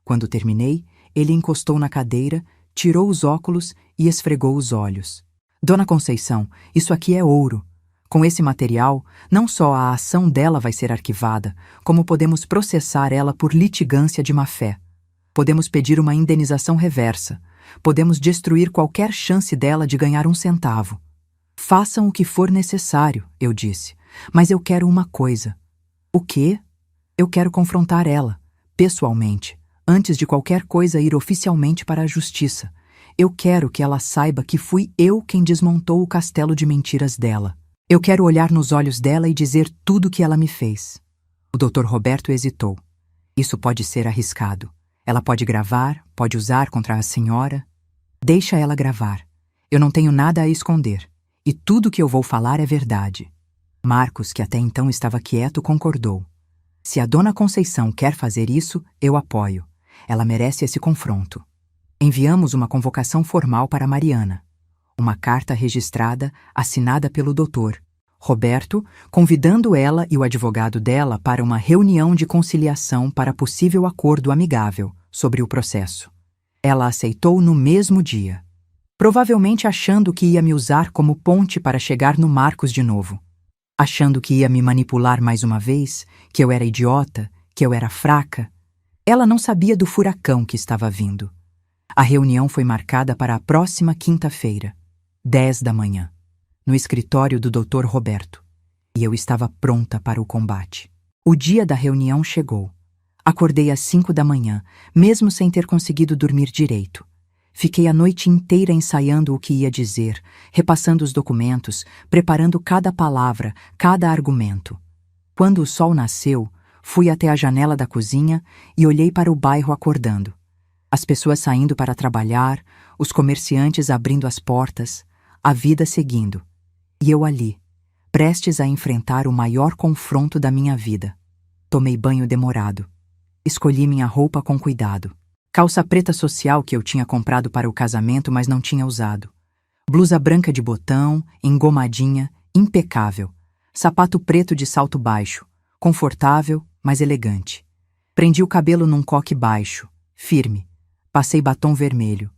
Quando terminei, ele encostou na cadeira, tirou os óculos e esfregou os olhos. Dona Conceição, isso aqui é ouro. Com esse material, não só a ação dela vai ser arquivada, como podemos processar ela por litigância de má-fé. Podemos pedir uma indenização reversa. Podemos destruir qualquer chance dela de ganhar um centavo. Façam o que for necessário, eu disse, mas eu quero uma coisa. O quê? Eu quero confrontar ela, pessoalmente, antes de qualquer coisa ir oficialmente para a justiça. Eu quero que ela saiba que fui eu quem desmontou o castelo de mentiras dela. Eu quero olhar nos olhos dela e dizer tudo o que ela me fez. O Dr. Roberto hesitou. Isso pode ser arriscado. Ela pode gravar, pode usar contra a senhora. Deixa ela gravar. Eu não tenho nada a esconder. E tudo que eu vou falar é verdade. Marcos, que até então estava quieto, concordou. Se a Dona Conceição quer fazer isso, eu apoio. Ela merece esse confronto. Enviamos uma convocação formal para Mariana. Uma carta registrada, assinada pelo Dr. Roberto, convidando ela e o advogado dela para uma reunião de conciliação para possível acordo amigável sobre o processo. Ela aceitou no mesmo dia, provavelmente achando que ia me usar como ponte para chegar no Marcos de novo. Achando que ia me manipular mais uma vez, que eu era idiota, que eu era fraca. Ela não sabia do furacão que estava vindo. A reunião foi marcada para a próxima quinta-feira, 10 da manhã, no escritório do Dr. Roberto, e eu estava pronta para o combate. O dia da reunião chegou. Acordei às 5 da manhã, mesmo sem ter conseguido dormir direito. Fiquei a noite inteira ensaiando o que ia dizer, repassando os documentos, preparando cada palavra, cada argumento. Quando o sol nasceu, fui até a janela da cozinha e olhei para o bairro acordando. As pessoas saindo para trabalhar, os comerciantes abrindo as portas, a vida seguindo. E eu ali, prestes a enfrentar o maior confronto da minha vida. Tomei banho demorado. Escolhi minha roupa com cuidado. Calça preta social que eu tinha comprado para o casamento, mas não tinha usado. Blusa branca de botão, engomadinha, impecável. Sapato preto de salto baixo, confortável, mas elegante. Prendi o cabelo num coque baixo, firme. Passei batom vermelho.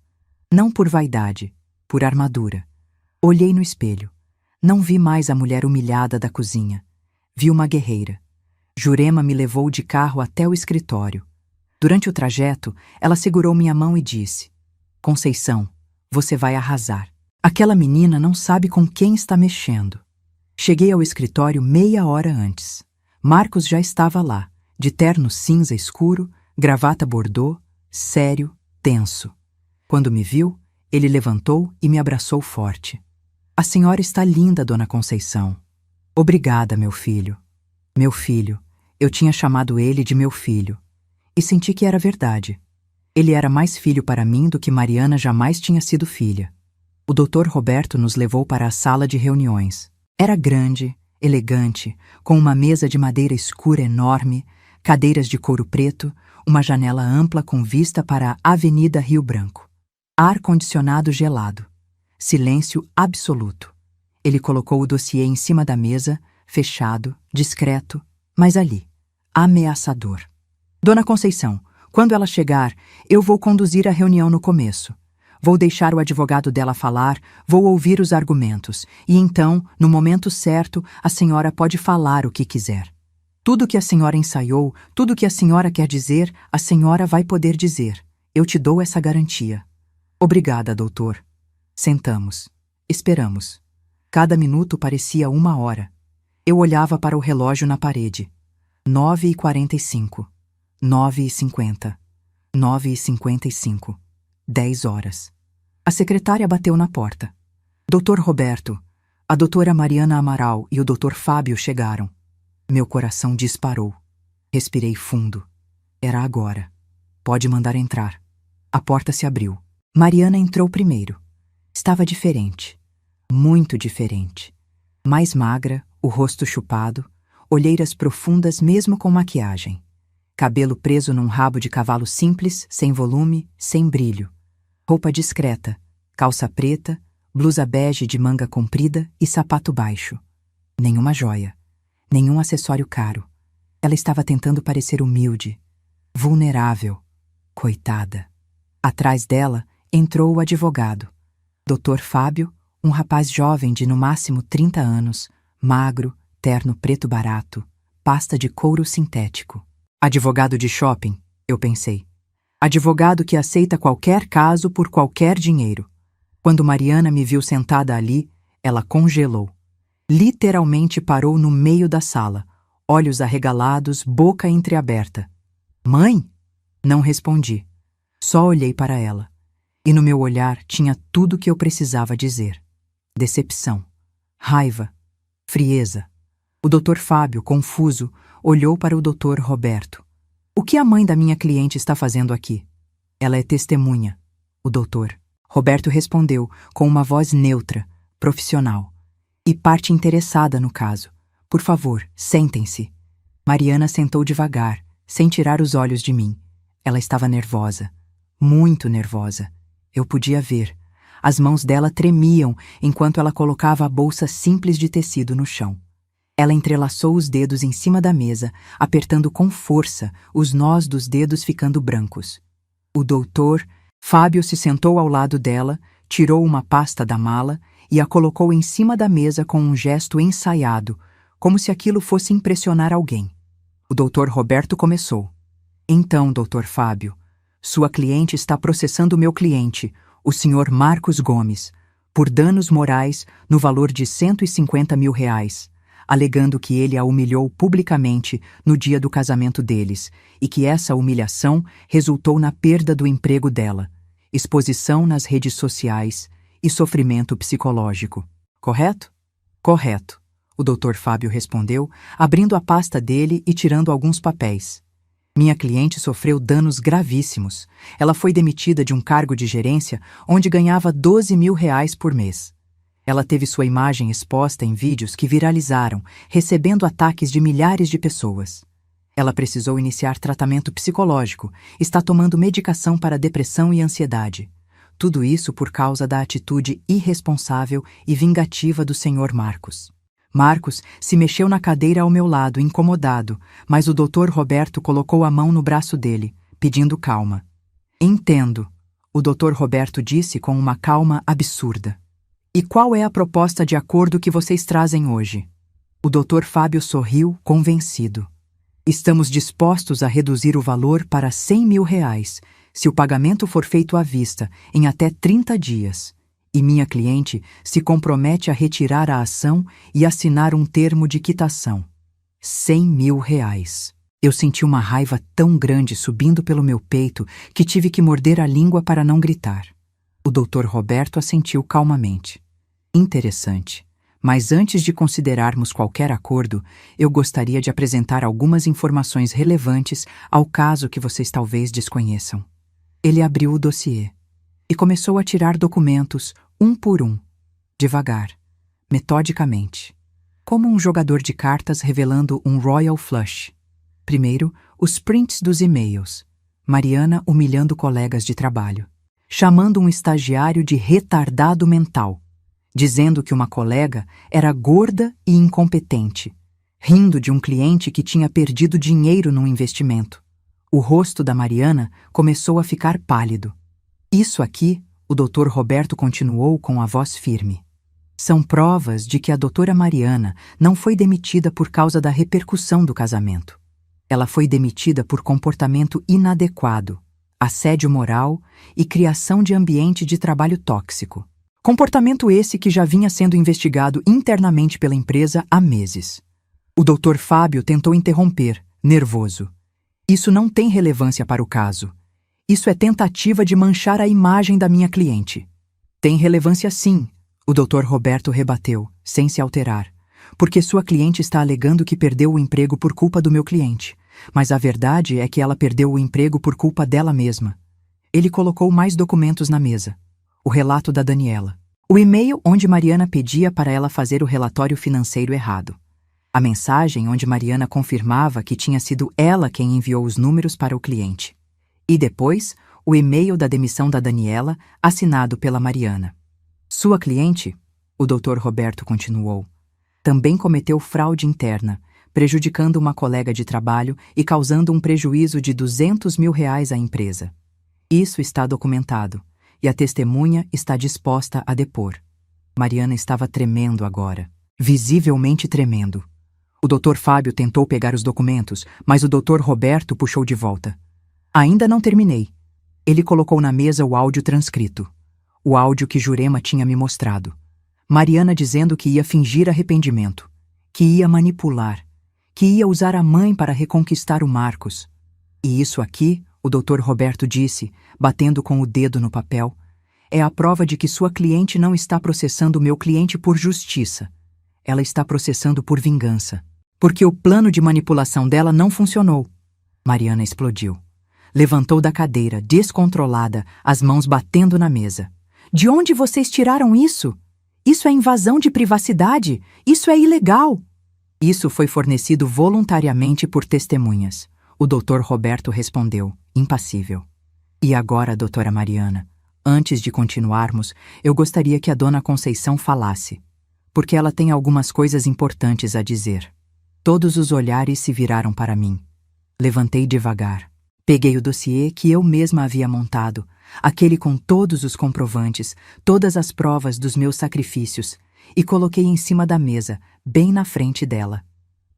Não por vaidade, por armadura. Olhei no espelho. Não vi mais a mulher humilhada da cozinha. Vi uma guerreira. Jurema me levou de carro até o escritório. Durante o trajeto, ela segurou minha mão e disse: Conceição, você vai arrasar. Aquela menina não sabe com quem está mexendo. Cheguei ao escritório meia hora antes. Marcos já estava lá, de terno cinza escuro, gravata bordô, sério, tenso. Quando me viu, ele levantou e me abraçou forte. A senhora está linda, Dona Conceição. Obrigada, meu filho. Meu filho. Eu tinha chamado ele de meu filho. E senti que era verdade. Ele era mais filho para mim do que Mariana jamais tinha sido filha. O Dr. Roberto nos levou para a sala de reuniões. Era grande, elegante, com uma mesa de madeira escura enorme, cadeiras de couro preto, uma janela ampla com vista para a Avenida Rio Branco. Ar-condicionado gelado. Silêncio absoluto. Ele colocou o dossiê em cima da mesa, fechado, discreto, mas ali, ameaçador. Dona Conceição, quando ela chegar, eu vou conduzir a reunião no começo. Vou deixar o advogado dela falar, vou ouvir os argumentos, e então, no momento certo, a senhora pode falar o que quiser. Tudo que a senhora ensaiou, tudo que a senhora quer dizer, a senhora vai poder dizer. Eu te dou essa garantia. Obrigada, doutor. Sentamos. Esperamos. Cada minuto parecia 1 hora. Eu olhava para o relógio na parede. 9h45. 9h50. 9h55. 10 horas. A secretária bateu na porta. Dr. Roberto, a doutora Mariana Amaral e o Dr. Fábio chegaram. Meu coração disparou. Respirei fundo. Era agora. Pode mandar entrar. A porta se abriu. Mariana entrou primeiro. Estava diferente. Muito diferente. Mais magra, o rosto chupado, olheiras profundas mesmo com maquiagem. Cabelo preso num rabo de cavalo simples, sem volume, sem brilho. Roupa discreta, calça preta, blusa bege de manga comprida e sapato baixo. Nenhuma joia, nenhum acessório caro. Ela estava tentando parecer humilde, vulnerável, coitada. Atrás dela entrou o advogado, Dr. Fábio, um rapaz jovem de no máximo 30 anos, magro, terno preto barato, pasta de couro sintético. Advogado de shopping, eu pensei. Advogado que aceita qualquer caso por qualquer dinheiro. Quando Mariana me viu sentada ali, ela congelou. Literalmente parou no meio da sala, olhos arregalados, boca entreaberta. Mãe? Não respondi. Só olhei para ela. E no meu olhar tinha tudo o que eu precisava dizer. Decepção, raiva, frieza. O Dr. Fábio, confuso, olhou para o Dr. Roberto. O que a mãe da minha cliente está fazendo aqui? Ela é testemunha. O doutor. Roberto respondeu com uma voz neutra, profissional. E parte interessada no caso. Por favor, sentem-se. Mariana sentou devagar, sem tirar os olhos de mim. Ela estava nervosa. Muito nervosa. Eu podia ver. As mãos dela tremiam enquanto ela colocava a bolsa simples de tecido no chão. Ela entrelaçou os dedos em cima da mesa, apertando com força, os nós dos dedos ficando brancos. O doutor Fábio se sentou ao lado dela, tirou uma pasta da mala e a colocou em cima da mesa com um gesto ensaiado, como se aquilo fosse impressionar alguém. O doutor Roberto começou. Então, doutor Fábio, sua cliente está processando meu cliente, o senhor Marcos Gomes, por danos morais no valor de R$150 mil, alegando que ele a humilhou publicamente no dia do casamento deles e que essa humilhação resultou na perda do emprego dela, exposição nas redes sociais e sofrimento psicológico. Correto? Correto, o Dr. Fábio respondeu, abrindo a pasta dele e tirando alguns papéis. Minha cliente sofreu danos gravíssimos. Ela foi demitida de um cargo de gerência onde ganhava R$12 mil por mês. Ela teve sua imagem exposta em vídeos que viralizaram, recebendo ataques de milhares de pessoas. Ela precisou iniciar tratamento psicológico, está tomando medicação para depressão e ansiedade. Tudo isso por causa da atitude irresponsável e vingativa do Sr. Marcos. Marcos se mexeu na cadeira ao meu lado, incomodado, mas o Dr. Roberto colocou a mão no braço dele, pedindo calma. Entendo, o Dr. Roberto disse com uma calma absurda. E qual é a proposta de acordo que vocês trazem hoje? O Dr. Fábio sorriu, convencido. Estamos dispostos a reduzir o valor para R$100 mil, se o pagamento for feito à vista, em até 30 dias. E minha cliente se compromete a retirar a ação e assinar um termo de quitação. R$100 mil. Eu senti uma raiva tão grande subindo pelo meu peito que tive que morder a língua para não gritar. O Dr. Roberto assentiu calmamente. Interessante. Mas antes de considerarmos qualquer acordo, eu gostaria de apresentar algumas informações relevantes ao caso que vocês talvez desconheçam. Ele abriu o dossiê e começou a tirar documentos, um por um, devagar, metodicamente, como um jogador de cartas revelando um Royal Flush. Primeiro, os prints dos e-mails. Mariana humilhando colegas de trabalho, chamando um estagiário de retardado mental, dizendo que uma colega era gorda e incompetente, rindo de um cliente que tinha perdido dinheiro num investimento. O rosto da Mariana começou a ficar pálido. Isso aqui, o Dr. Roberto continuou com a voz firme. São provas de que a doutora Mariana não foi demitida por causa da repercussão do casamento. Ela foi demitida por comportamento inadequado, assédio moral e criação de ambiente de trabalho tóxico. Comportamento esse que já vinha sendo investigado internamente pela empresa há meses. O Dr. Fábio tentou interromper, nervoso. Isso não tem relevância para o caso. Isso é tentativa de manchar a imagem da minha cliente. Tem relevância sim, o Dr. Roberto rebateu, sem se alterar, porque sua cliente está alegando que perdeu o emprego por culpa do meu cliente, mas a verdade é que ela perdeu o emprego por culpa dela mesma. Ele colocou mais documentos na mesa. O relato da Daniela. O e-mail onde Mariana pedia para ela fazer o relatório financeiro errado. A mensagem onde Mariana confirmava que tinha sido ela quem enviou os números para o cliente. E depois, o e-mail da demissão da Daniela, assinado pela Mariana. Sua cliente, o Dr. Roberto continuou, também cometeu fraude interna, prejudicando uma colega de trabalho e causando um prejuízo de R$200 mil à empresa. Isso está documentado, e a testemunha está disposta a depor. Mariana estava tremendo agora, visivelmente tremendo. O Dr. Fábio tentou pegar os documentos, mas o Dr. Roberto puxou de volta. Ainda não terminei. Ele colocou na mesa o áudio transcrito. O áudio que Jurema tinha me mostrado. Mariana dizendo que ia fingir arrependimento, que ia manipular, que ia usar a mãe para reconquistar o Marcos. E isso aqui, o Dr. Roberto disse, batendo com o dedo no papel, é a prova de que sua cliente não está processando meu cliente por justiça. Ela está processando por vingança. Porque o plano de manipulação dela não funcionou. Mariana explodiu. Levantou da cadeira, descontrolada, as mãos batendo na mesa. De onde vocês tiraram isso? Isso é invasão de privacidade. Isso é ilegal. Isso foi fornecido voluntariamente por testemunhas. O Dr. Roberto respondeu, impassível. E agora, doutora Mariana, antes de continuarmos, eu gostaria que a dona Conceição falasse, porque ela tem algumas coisas importantes a dizer. Todos os olhares se viraram para mim. Levantei devagar. Peguei o dossiê que eu mesma havia montado, aquele com todos os comprovantes, todas as provas dos meus sacrifícios, e coloquei em cima da mesa, bem na frente dela.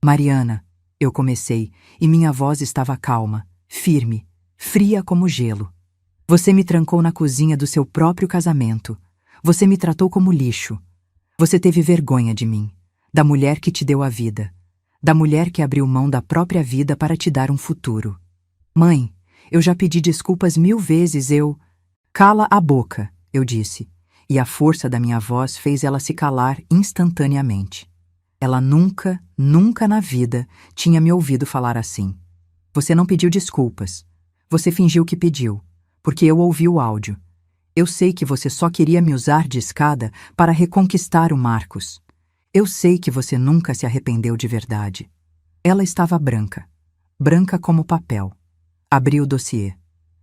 Mariana, eu comecei, e minha voz estava calma, firme, fria como gelo. Você me trancou na cozinha do seu próprio casamento. Você me tratou como lixo. Você teve vergonha de mim, da mulher que te deu a vida, da mulher que abriu mão da própria vida para te dar um futuro. Mãe, eu já pedi desculpas 1000 vezes, Cala a boca, eu disse, e a força da minha voz fez ela se calar instantaneamente. Ela nunca, nunca na vida tinha me ouvido falar assim. Você não pediu desculpas. Você fingiu que pediu, porque eu ouvi o áudio. Eu sei que você só queria me usar de escada para reconquistar o Marcos. Eu sei que você nunca se arrependeu de verdade. Ela estava branca, branca como papel. Abri o dossiê.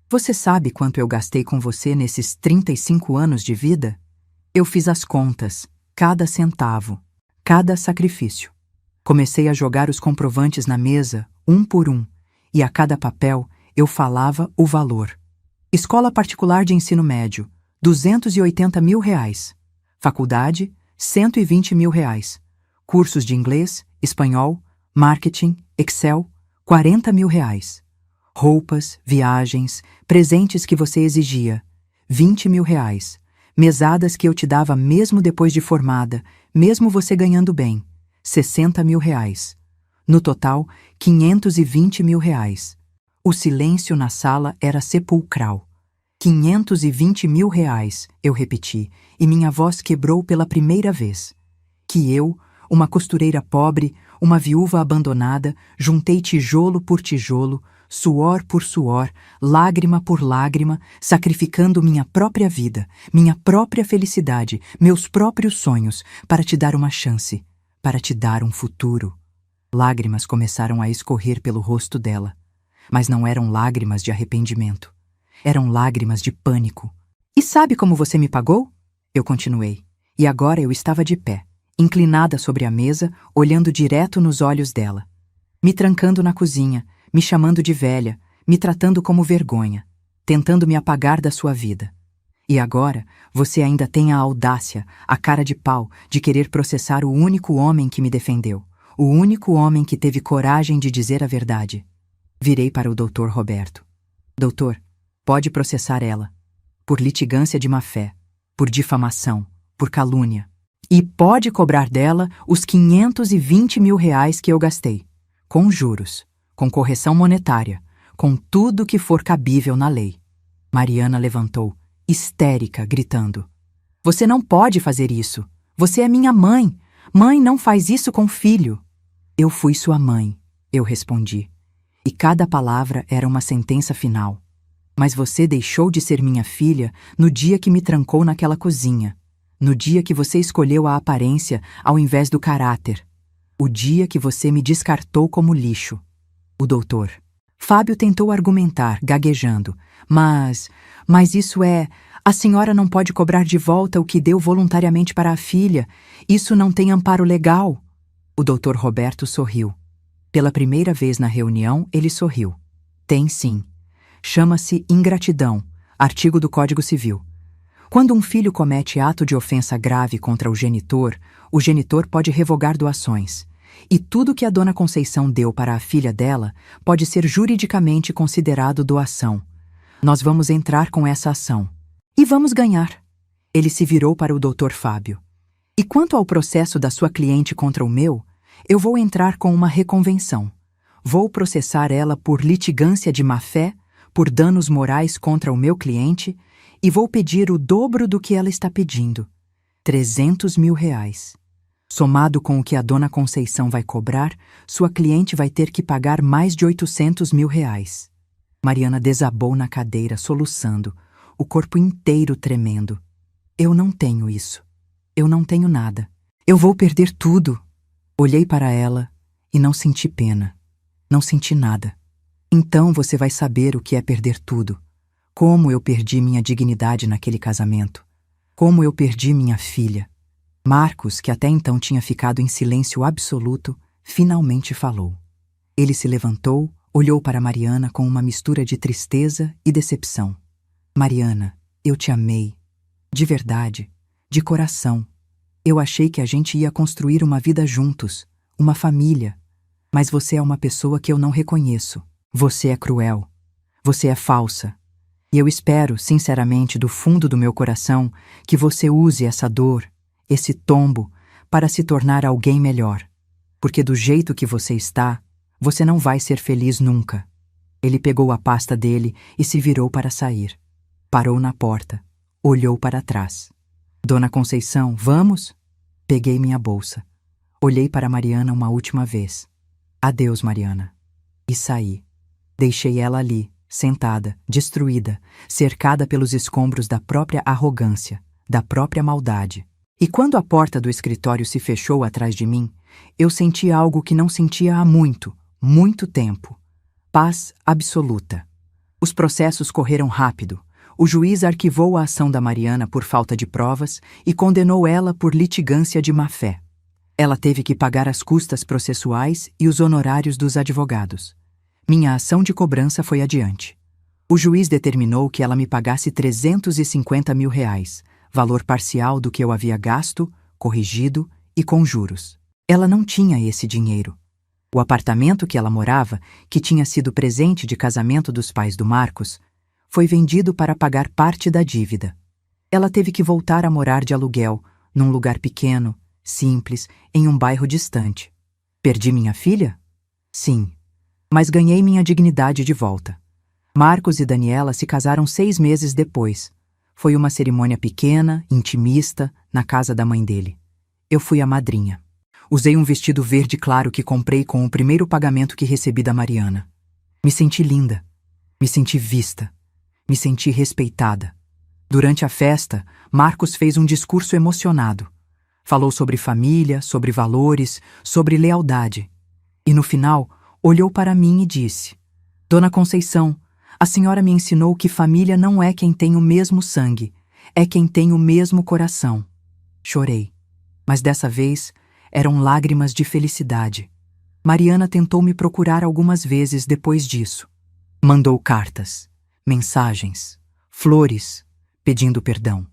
Você sabe quanto eu gastei com você nesses 35 anos de vida? Eu fiz as contas, cada centavo, cada sacrifício. Comecei a jogar os comprovantes na mesa, um por um, e a cada papel eu falava o valor. Escola particular de ensino médio, R$280 mil. Faculdade, R$120 mil. Cursos de inglês, espanhol, marketing, Excel, R$40 mil. Roupas, viagens, presentes que você exigia, R$20 mil. Mesadas que eu te dava mesmo depois de formada, mesmo você ganhando bem, R$60 mil. No total, R$520 mil. O silêncio na sala era sepulcral. R$520 mil, eu repeti, e minha voz quebrou pela primeira vez. Que eu, uma costureira pobre, uma viúva abandonada, juntei tijolo por tijolo, suor por suor, lágrima por lágrima, sacrificando minha própria vida, minha própria felicidade, meus próprios sonhos, para te dar uma chance, para te dar um futuro. Lágrimas começaram a escorrer pelo rosto dela, mas não eram lágrimas de arrependimento. Eram lágrimas de pânico. E sabe como você me pagou? Eu continuei, e agora eu estava de pé, inclinada sobre a mesa, olhando direto nos olhos dela, me trancando na cozinha, me chamando de velha, me tratando como vergonha, tentando me apagar da sua vida. E agora, você ainda tem a audácia, a cara de pau, de querer processar o único homem que me defendeu, o único homem que teve coragem de dizer a verdade. Virei para o Dr. Roberto. Doutor, pode processar ela, por litigância de má-fé, por difamação, por calúnia. E pode cobrar dela os R$520 mil que eu gastei, com juros, com correção monetária, com tudo que for cabível na lei. Mariana levantou, histérica, gritando. Você não pode fazer isso. Você é minha mãe. Mãe não faz isso com filho. Eu fui sua mãe, eu respondi. E cada palavra era uma sentença final. Mas você deixou de ser minha filha no dia que me trancou naquela cozinha. No dia que você escolheu a aparência ao invés do caráter. O dia que você me descartou como lixo. O doutor Fábio tentou argumentar, gaguejando. Mas isso é... A senhora não pode cobrar de volta o que deu voluntariamente para a filha. Isso não tem amparo legal. O doutor Roberto sorriu. Pela primeira vez na reunião, ele sorriu. Tem sim. Chama-se ingratidão, artigo do Código Civil. Quando um filho comete ato de ofensa grave contra o genitor pode revogar doações. E tudo que a dona Conceição deu para a filha dela pode ser juridicamente considerado doação. Nós vamos entrar com essa ação. E vamos ganhar. Ele se virou para o Dr. Fábio. E quanto ao processo da sua cliente contra o meu, eu vou entrar com uma reconvenção. Vou processar ela por litigância de má-fé, por danos morais contra o meu cliente, e vou pedir o dobro do que ela está pedindo. 300 mil reais. Somado com o que a dona Conceição vai cobrar, sua cliente vai ter que pagar mais de 800 mil reais. Mariana desabou na cadeira, soluçando, o corpo inteiro tremendo. Eu não tenho isso. Eu não tenho nada. Eu vou perder tudo. Olhei para ela e não senti pena. Não senti nada. Então você vai saber o que é perder tudo. Como eu perdi minha dignidade naquele casamento. Como eu perdi minha filha. Marcos, que até então tinha ficado em silêncio absoluto, finalmente falou. Ele se levantou, olhou para Mariana com uma mistura de tristeza e decepção. Mariana, eu te amei. De verdade, de coração. Eu achei que a gente ia construir uma vida juntos, uma família. Mas você é uma pessoa que eu não reconheço. Você é cruel. Você é falsa. E eu espero, sinceramente, do fundo do meu coração, que você use essa dor, esse tombo, para se tornar alguém melhor. Porque do jeito que você está, você não vai ser feliz nunca. Ele pegou a pasta dele e se virou para sair. Parou na porta. Olhou para trás. Dona Conceição, vamos? Peguei minha bolsa. Olhei para Mariana uma última vez. Adeus, Mariana. E saí. Deixei ela ali, sentada, destruída, cercada pelos escombros da própria arrogância, da própria maldade. E quando a porta do escritório se fechou atrás de mim, eu senti algo que não sentia há muito, muito tempo. Paz absoluta. Os processos correram rápido. O juiz arquivou a ação da Mariana por falta de provas e condenou ela por litigância de má-fé. Ela teve que pagar as custas processuais e os honorários dos advogados. Minha ação de cobrança foi adiante. O juiz determinou que ela me pagasse 350 mil reais, valor parcial do que eu havia gasto, corrigido e com juros. Ela não tinha esse dinheiro. O apartamento que ela morava, que tinha sido presente de casamento dos pais do Marcos, foi vendido para pagar parte da dívida. Ela teve que voltar a morar de aluguel, num lugar pequeno, simples, em um bairro distante. Perdi minha filha? Sim. Mas ganhei minha dignidade de volta. Marcos e Daniela se casaram 6 meses depois. Foi uma cerimônia pequena, intimista, na casa da mãe dele. Eu fui a madrinha. Usei um vestido verde claro que comprei com o primeiro pagamento que recebi da Mariana. Me senti linda. Me senti vista. Me senti respeitada. Durante a festa, Marcos fez um discurso emocionado. Falou sobre família, sobre valores, sobre lealdade. E no final, olhou para mim e disse: Dona Conceição, a senhora me ensinou que família não é quem tem o mesmo sangue, é quem tem o mesmo coração. Chorei, mas dessa vez eram lágrimas de felicidade. Mariana tentou me procurar algumas vezes depois disso. Mandou cartas, mensagens, flores, pedindo perdão,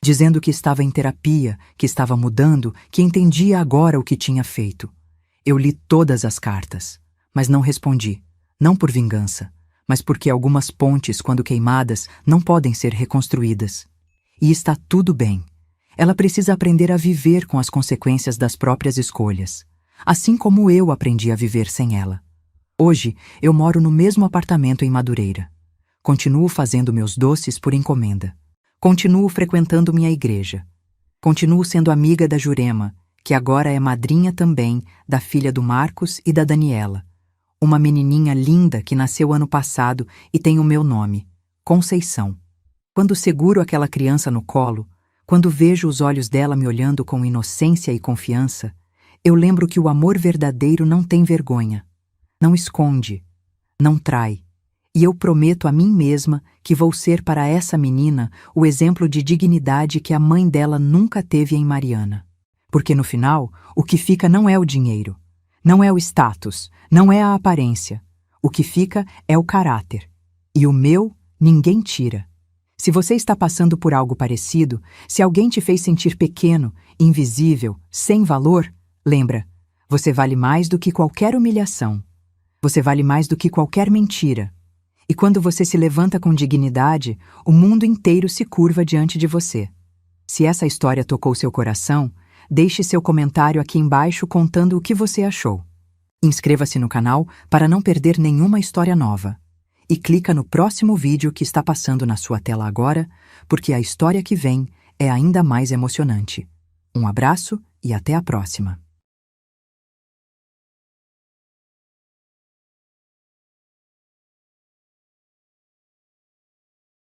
dizendo que estava em terapia, que estava mudando, que entendia agora o que tinha feito. Eu li todas as cartas, mas não respondi, não por vingança, mas porque algumas pontes, quando queimadas, não podem ser reconstruídas. E está tudo bem. Ela precisa aprender a viver com as consequências das próprias escolhas, assim como eu aprendi a viver sem ela. Hoje, eu moro no mesmo apartamento em Madureira. Continuo fazendo meus doces por encomenda. Continuo frequentando minha igreja. Continuo sendo amiga da Jurema, que agora é madrinha também da filha do Marcos e da Daniela. Uma menininha linda que nasceu ano passado e tem o meu nome, Conceição. Quando seguro aquela criança no colo, quando vejo os olhos dela me olhando com inocência e confiança, eu lembro que o amor verdadeiro não tem vergonha, não esconde, não trai. E eu prometo a mim mesma que vou ser para essa menina o exemplo de dignidade que a mãe dela nunca teve em Mariana. Porque no final, o que fica não é o dinheiro, não é o status, não é a aparência. O que fica é o caráter. E o meu, ninguém tira. Se você está passando por algo parecido, se alguém te fez sentir pequeno, invisível, sem valor, lembra, você vale mais do que qualquer humilhação. Você vale mais do que qualquer mentira. E quando você se levanta com dignidade, o mundo inteiro se curva diante de você. Se essa história tocou seu coração, deixe seu comentário aqui embaixo contando o que você achou. Inscreva-se no canal para não perder nenhuma história nova. E clica no próximo vídeo que está passando na sua tela agora, porque a história que vem é ainda mais emocionante. Um abraço e até a próxima.